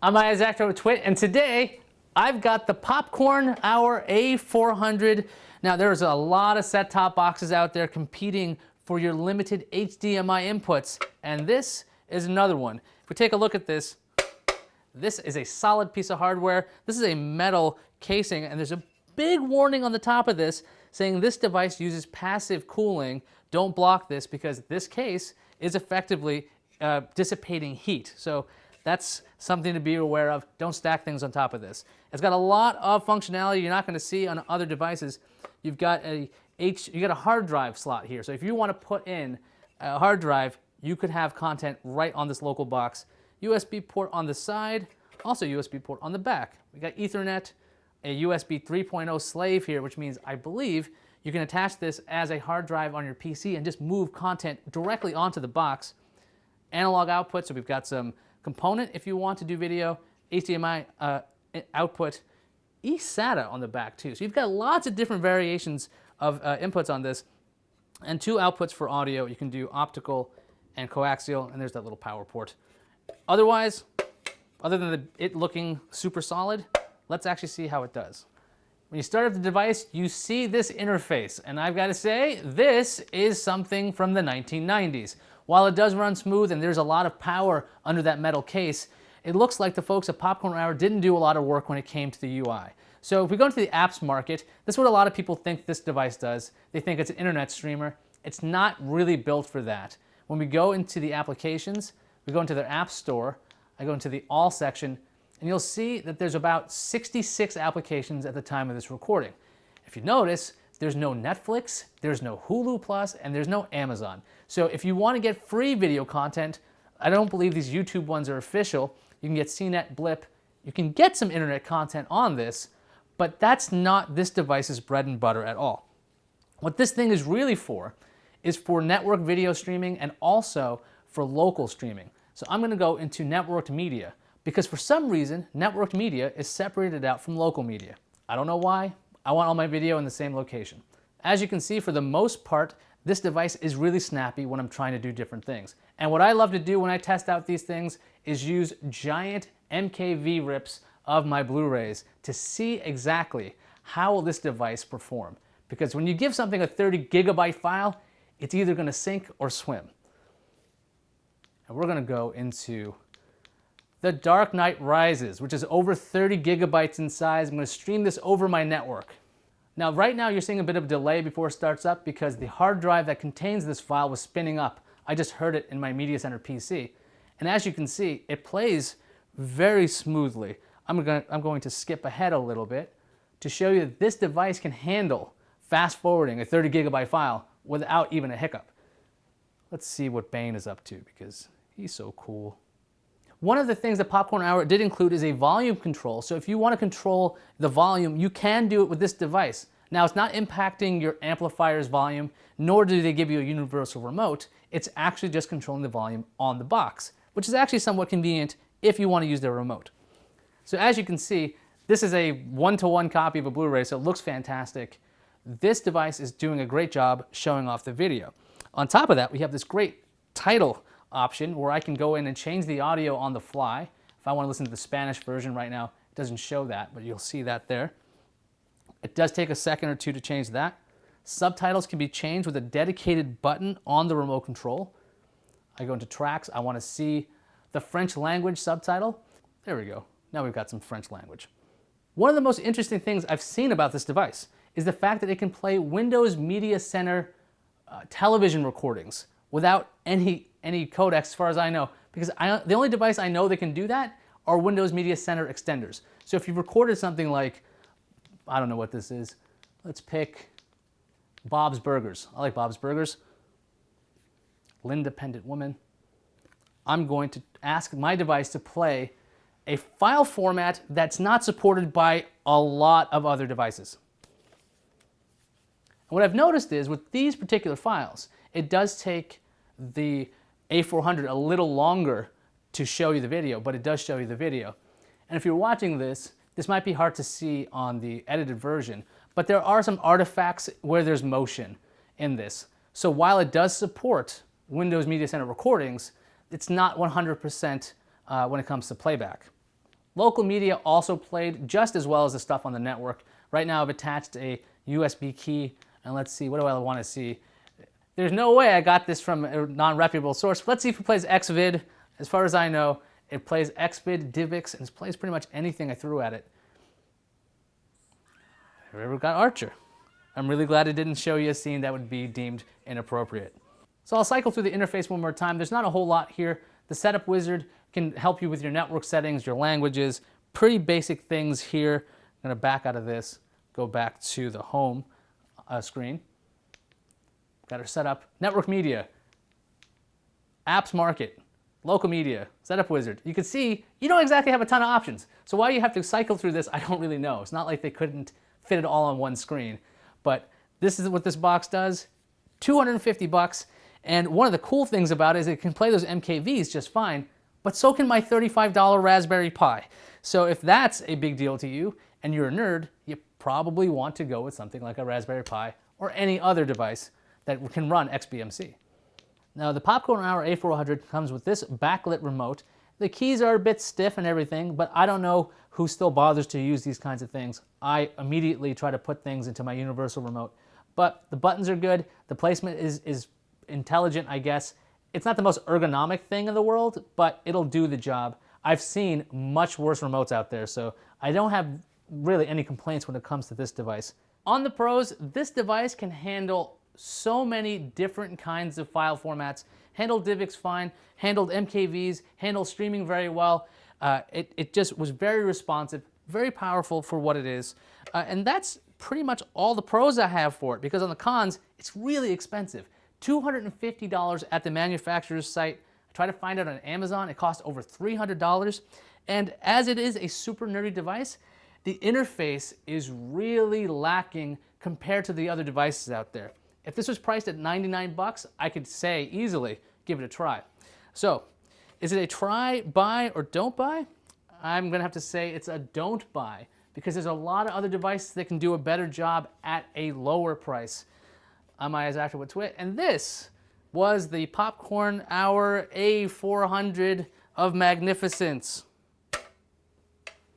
I'm Iyaz Akhtar with Twit, and today I've got the Popcorn Hour A400. Now there's a lot of set-top boxes out there competing for your limited HDMI inputs, and this is another one. If we take a look at this, this is a solid piece of hardware. This is a metal casing, and there's a big warning on the top of this saying this device uses passive cooling. Don't block this because this case is effectively dissipating heat. So that's something to be aware of. Don't stack things on top of this. It's got a lot of functionality you're not going to see on other devices. You've got a hard drive slot here. So if you want to put in a hard drive, you could have content right on this local box. USB port on the side, also USB port on the back. We got Ethernet, a USB 3.0 slave here, which means I believe you can attach this as a hard drive on your PC and just move content directly onto the box. Analog output, so we've got some component if you want to do video, HDMI output, eSATA on the back too. So you've got lots of different variations of inputs on this, and two outputs for audio. You can do optical and coaxial, and there's that little power port. Otherwise, other than it looking super solid, let's actually see how it does. When you start up the device, you see this interface, and I've got to say, this is something from the 1990s. While it does run smooth and there's a lot of power under that metal case, it looks like the folks at Popcorn Hour didn't do a lot of work when it came to the UI. So if we go into the apps market, this is what a lot of people think this device does. They think it's an internet streamer. It's not really built for that. When we go into the applications, we go into their app store, I go into the all section, and you'll see that there's about 66 applications at the time of this recording. If you notice, there's no Netflix, there's no Hulu Plus, and there's no Amazon. So if you want to get free video content, I don't believe these YouTube ones are official. You can get CNET, Blip. You can get some internet content on this, but that's not this device's bread and butter at all. What this thing is really for is for network video streaming and also for local streaming. So I'm going to go into networked media because for some reason, networked media is separated out from local media. I don't know why. I want all my video in the same location. As you can see, for the most part, this device is really snappy when I'm trying to do different things. And what I love to do when I test out these things is use giant MKV rips of my Blu-rays to see exactly how will this device perform. Because when you give something a 30 gigabyte file, it's either going to sink or swim. And we're going to go into The Dark Knight Rises, which is over 30 gigabytes in size. I'm going to stream this over my network. Now, right now you're seeing a bit of a delay before it starts up because the hard drive that contains this file was spinning up. I just heard it in my Media Center PC. And as you can see, it plays very smoothly. I'm going to skip ahead a little bit to show you that this device can handle fast forwarding a 30 gigabyte file without even a hiccup. Let's see what Bane is up to because he's so cool. One of the things that Popcorn Hour did include is a volume control. So if you want to control the volume, you can do it with this device. Now, it's not impacting your amplifier's volume, nor do they give you a universal remote. It's actually just controlling the volume on the box, which is actually somewhat convenient if you want to use their remote. So as you can see, this is a one-to-one copy of a Blu-ray, so it looks fantastic. This device is doing a great job showing off the video. On top of that, we have this great title option where I can go in and change the audio on the fly. If I want to listen to the Spanish version right now, it doesn't show that, but you'll see that there. It does take a second or two to change that. Subtitles can be changed with a dedicated button on the remote control. I go into tracks. I want to see the French language subtitle. There we go. Now we've got some French language. One of the most interesting things I've seen about this device is the fact that it can play Windows Media Center television recordings without any codecs as far as I know, because the only device I know that can do that are Windows Media Center extenders. So if you've recorded something like, I don't know what this is, let's pick Bob's Burgers. I like Bob's Burgers. L'Independent Woman. I'm going to ask my device to play a file format that's not supported by a lot of other devices. And what I've noticed is with these particular files, it does take the A400 a little longer to show you the video, but it does show you the video. And if you're watching this, this might be hard to see on the edited version, but there are some artifacts where there's motion in this. So while it does support Windows Media Center recordings, it's not 100% when it comes to playback. Local media also played just as well as the stuff on the network. Right now I've attached a USB key, and let's see, what do I want to see? There's no way I got this from a non-reputable source. Let's see if it plays Xvid. As far as I know, it plays Xvid, DivX, and it plays pretty much anything I threw at it. Here we got Archer. I'm really glad it didn't show you a scene that would be deemed inappropriate. So I'll cycle through the interface one more time. There's not a whole lot here. The setup wizard can help you with your network settings, your languages, pretty basic things here. I'm gonna back out of this, go back to the home screen. Got our setup, network media, apps market, local media, setup wizard. You can see you don't exactly have a ton of options. So why you have to cycle through this, I don't really know. It's not like they couldn't fit it all on one screen. But this is what this box does, 250 bucks. And one of the cool things about it is it can play those MKVs just fine, but so can my $35 Raspberry Pi. So if that's a big deal to you and you're a nerd, you probably want to go with something like a Raspberry Pi or any other device that can run XBMC. Now the Popcorn Hour A400 comes with this backlit remote. The keys are a bit stiff and everything, but I don't know who still bothers to use these kinds of things. I immediately try to put things into my universal remote. But the buttons are good, the placement is intelligent, I guess. It's not the most ergonomic thing in the world, but it'll do the job. I've seen much worse remotes out there, so I don't have really any complaints when it comes to this device. On the pros, this device can handle so many different kinds of file formats, handled DivX fine, handled MKVs, handled streaming very well. It just was very responsive, very powerful for what it is. And that's pretty much all the pros I have for it, because on the cons, it's really expensive. $250 at the manufacturer's site. I tried to find it on Amazon, it cost over $300. And as it is a super nerdy device, the interface is really lacking compared to the other devices out there. If this was priced at 99 bucks, I could say easily, give it a try. So, is it a try, buy, or don't buy? I'm gonna have to say it's a don't buy, because there's a lot of other devices that can do a better job at a lower price. I'm Iyaz Akhtar with Twit, and this was the Popcorn Hour A400 of magnificence.